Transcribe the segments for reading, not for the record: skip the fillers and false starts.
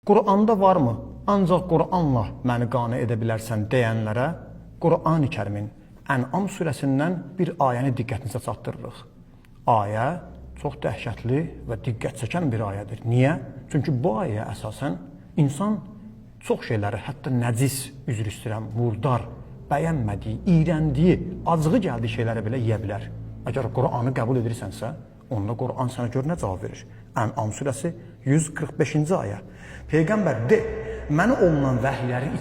Quranda varmı? Ancaq Quranla məni qane edə bilərsən deyənlərə Qur'an-ı Kərimin Ən'am surəsindən bir ayəni diqqətinizə çatdırırıq. Ayə çox dəhşətli və diqqət çəkən bir ayədir. Niyə? Çünki bu ayəyə əsasən insan çox şeyləri, hətta nəcis, üzr istəyirəm, murdar, bəyənmədiyi, iyrəndiyi, acığı gəldiyi şeyləri belə yeyə bilər. Əgər Qur'anı qəbul edirsənsə, onda Qur'an sənə gör nə cavab verir. Ən'am surəsi 145-ci ayə. Peyğəmbər de, mənə olunan vəhiylərin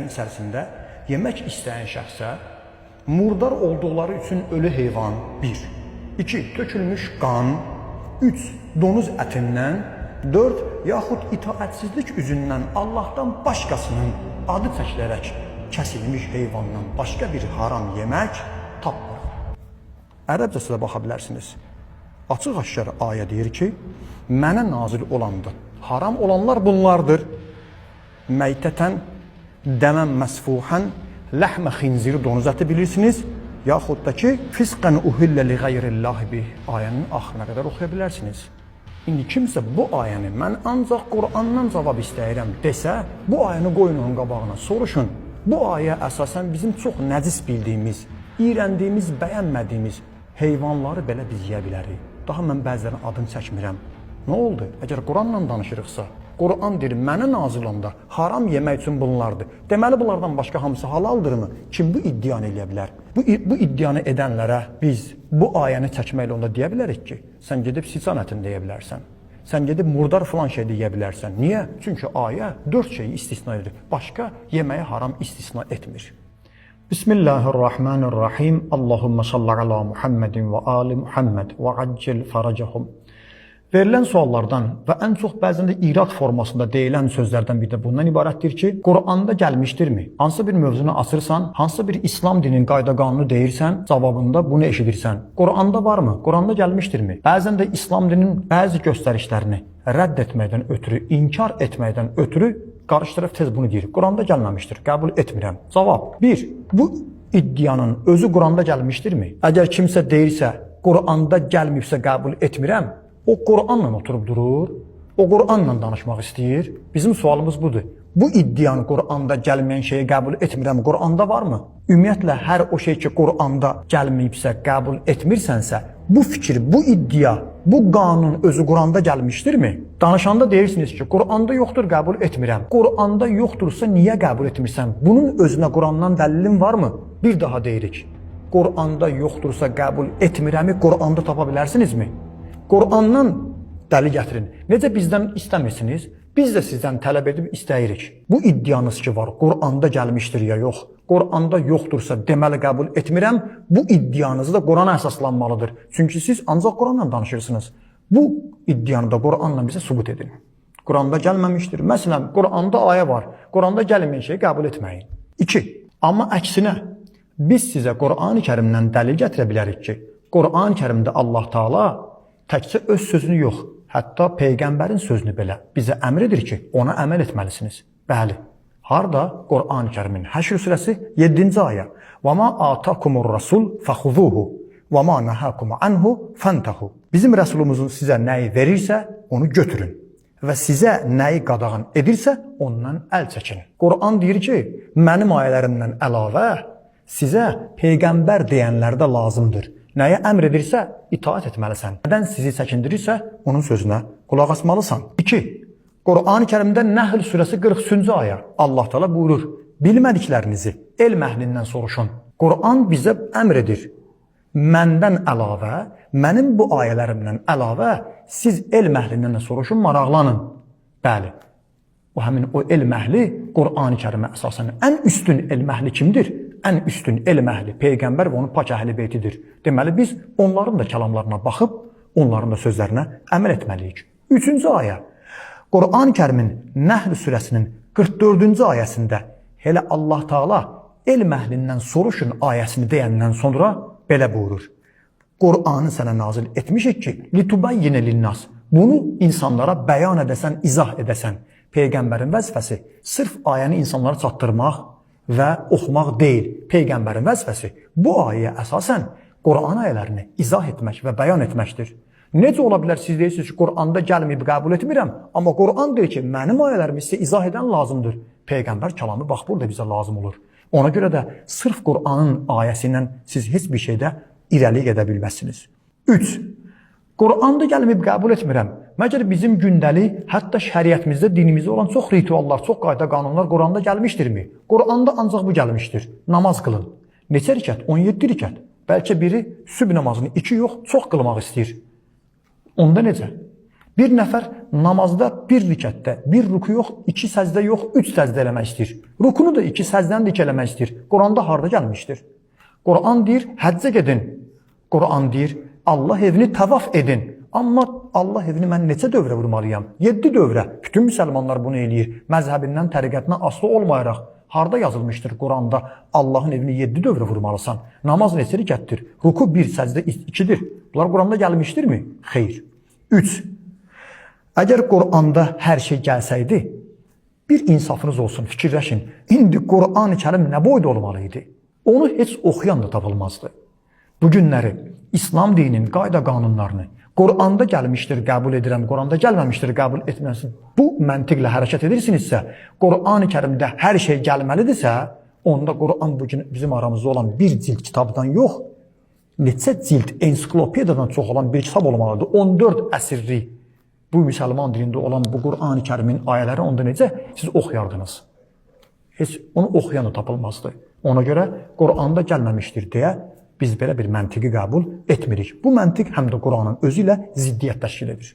içərisində yemək istəyən şəxsə murdar olduqları üçün ölü heyvan 1, 2, tökülmüş qan, 3, donuz ətindən, 4, yaxud itaətsizlik üzündən Allahdan başqasının adı çəkilərək kəsilmiş heyvandan başqa bir haram yemək tapmır. Ərəbcəsi də baxa bilərsiniz. Açıq-aşkar ayə deyir ki, mənə nazil olandır. Haram olanlar bunlardır. Məytətən, dəmən məsfuhən, ləhmə xinziri donuz əti bilirsiniz. Yaxud da ki, fisqən uhillə li qeyrillahi bih ayənin axırına qədər oxuya bilərsiniz. İndi kimsə bu ayəni mən ancaq Qur'andan cavab istəyirəm desə, bu ayəni qoyun onun qabağına, soruşun. Bu ayə əsasən bizim çox nəcis bildiyimiz, iyrəndiyimiz, bəyənmədiyimiz heyvanları belə biz yeyə bilərik. Daha mən bəzilərinin adını çəkmirəm. Nə oldu? Əgər Quranla danışırıqsa, Quran deyir, mənə nazil olanda haram yemək üçün bunlardır. Deməli, bunlardan başqa hamısı halaldırmı? Kim bu iddianı eləyə bilər? Bu iddianı edənlərə biz bu ayəni çəkməklə onda deyə bilərik ki, sən gedib siçan ətini deyə bilərsən. Sən gedib murdar filan şey deyə bilərsən. Niyə? Çünki ayə 4 şeyi istisna edir. Başqa yeməyə haram istisna etmir. Bismillahirrahmanirrahim. Allahumma salli ala Muhammedin və ali Muhammed və accil faracahum. Verilən suallardan və ən çox bəzən də irad formasında deyilən sözlərdən biri də bundan ibarətdir ki, Quranda gəlmişdirmi? Hansısa bir mövzunu açırsan, hansısa bir İslam dininin qayda-qanunu deyirsən, cavabında bunu eşidirsən. Quranda varmı? Quranda gəlmişdirmi? Bəzən də İslam dininin bəzi göstərişlərini rədd etməkdən ötürü, inkar etməkdən ötürü qarşı tərəf tez bunu deyir. Quranda gəlməmişdir, qəbul etmirəm. Cavab 1. Bu iddianın özü Quranda gəlmişdirmi? Əgər kimsə deyirsə, Quranda gəlməyibsə qəbul etmirəm, o Qur'anla oturub durur, o Qur'anla danışmaq istəyir. Bizim sualımız budur. Bu iddianı Qur'anda gəlməyən şeyi qəbul etmirəm, Qur'anda varmı? Ümumiyyətlə, hər o şey ki, Qur'anda gəlməyibsə, qəbul etmirsənsə, bu fikir, bu iddia, bu qanun özü Qur'anda gəlmişdirmi? Danışanda deyirsiniz ki, Qur'anda yoxdur, qəbul etmirəm. Qur'anda yoxdursa, niyə qəbul etmirsən? Bunun özünə Qur'andan dəlilin varmı? Bir daha deyirik. Qur'anda yoxdursa, qəbul etmirəmi Qur'anda tapa bilərsinizmi? Qur'andan dəlil gətirin. Necə bizdən istəmirsiniz? Biz də sizdən tələb edib istəyirik. Bu iddianız ki var, Qur'anda gəlmişdir ya yox. Qur'anda yoxdursa deməli qəbul etmirəm. Bu iddianızı da Qur'ana əsaslanmalıdır. Çünki siz ancaq Qur'anla danışırsınız. Bu iddianı da Qur'anla bizə sübut edin. Qur'anda gəlməmişdir. Məsələn, Qur'anda ayə var. Qur'anda gəlməyən şeyi qəbul etməyin. 2. Amma əksinə, biz sizə Qur'an-ı Kərimdən dəlil gətirə bilərik ki, Qur'an-ı Kərimdə Allah Taala təkcə öz sözünü yox, hətta Peyğəmbərin sözünü belə bizə əmr edir ki, ona əməl etməlisiniz. Bəli, harada? Qur'an-ı Kərimin Həşr surəsi 7-ci ayə. وَمَا آتَاكُمُ الرَّسُولُ فَخُذُوهُ وَمَا نَهَاكُمْ عَنْهُ فَانْتَهُوا. Bizim rəsulumuzun sizə nəyi verirsə, onu götürün və sizə nəyi qadağan edirsə, ondan əl çəkin. Qur'an deyir ki, mənim ayələrimdən əlavə sizə Peyğəmbər deyənlər də lazımdır. Nəyə əmr edirsə, itaat etməlisən. Nədən sizi çəkindirirsə, onun sözünə qulaq asmalısan. 2. Qur'an-ı Kərimdə Nəhl surəsi 43-cü ayə. Allah Teala buyurur, bilmədiklərinizi elm əhlindən soruşun. Qur'an bizə əmr edir. Məndən əlavə, mənim bu ayələrimdən əlavə, siz elm əhlindən də soruşun, maraqlanın. Bəli, həmin o elm əhli Qur'an-ı Kərimə əsasən ən üstün elm əhli kimdir? Ən üstün elm əhli Peyğəmbər və onun pak əhli beytidir. Deməli, biz onların da kəlamlarına baxıb, onların da sözlərinə əməl etməliyik. 3-cü ayə. Qur'an-ı Kərimin Nəhl surəsinin 44-cü ayəsində elə Allah Taala elm əhlindən soruşun ayəsini deyəndən sonra belə buyurur. Qur'anı sənə nazil etmişik ki, litubayyinə linnas. Bunu insanlara bəyan edəsən, izah edəsən. Peyğəmbərin vəzifəsi sırf ayəni insanlara çatdırmaq və oxumaq deyil. Peyğəmbərin vəzifəsi bu ayəyə əsasən Qur'an ayələrini izah etmək və bəyan etməkdir. Necə ola bilər siz deyirsiniz ki, Quranda gəlməyib qəbul etmirəm, amma Quran deyir ki, mənim ayələrimi sizə izah edən lazımdır. Peyğəmbər kəlamı bax burada bizə lazım olur. Ona görə də sırf Qur'anın ayəsindən siz heç bir şeydə irəli gedə bilməzsiniz. 3. Quranda gəlməyib qəbul etmirəm. Məgər bizim gündəlik, hətta şəriətimizdə, dinimizdə olan çox rituallar, çox qayda qanunlar Quranda gəlmişdirmi? Quranda ancaq bu gəlmişdir. Namaz qılın. Neçə rükət? 17 rükət. Bəlkə biri sübh namazını 2 yox, çox qılmaq istəyir. Onda necə? Bir nəfər namazda 1 rükətdə, 1 ruku yox, 2 səzdə yox, 3 səzdə eləmək istəyir. Rukunu da 2 səzdəni də eləmək istəyir. Quranda harda gəlmişdir? Quran deyir, həccə gedin. Quran deyir, Allah evini təvaf edin. Amma Allah evini mən neçə dövrə vurmalıyam? 7 dövrə. Bütün müsəlmanlar bunu eləyir. Məzhəbindən, təriqətindən asılı olmayaraq. Harda yazılmışdır Quranda Allahın evini 7 dövrə vurmalısan? Namaz neçə rükətdir? Ruku 1, səcdə 2'dir. Bunlar Quranda gəlmişdirmi? Xeyr. 3. Əgər Quranda hər şey gəlsəydi, bir insafınız olsun, fikirləşin. İndi Qur'an-ı Kərim nə boyda olmalıydı? Onu heç oxuyan da tapılmazdı. Bu günləri İslam dininin qayda qanunlarını Qur'anda gəlmişdir, qəbul edirəm, Qur'anda gəlməmişdir, qəbul etməsin. Bu məntiqlə hərəkət edirsinizsə, Qur'an-ı Kərimdə hər şey gəlməlidirsə, onda Qur'an bugün bizim aramızda olan bir cilt kitabdan yox, neçə cilt ensiklopediyadan çox olan bir kitab olmalıdır. 14 əsrlik bu müsəlman dilində olan bu Qur'an-ı Kərimin ayələri onda necə siz oxuyardınız? Heç onu oxuyan da tapılmazdı. Ona görə Qur'anda gəlməmişdir deyə biz belə bir məntiqi qəbul etmirik. Bu məntiq həm də Qur'anın özü ilə ziddiyyət təşkil edir.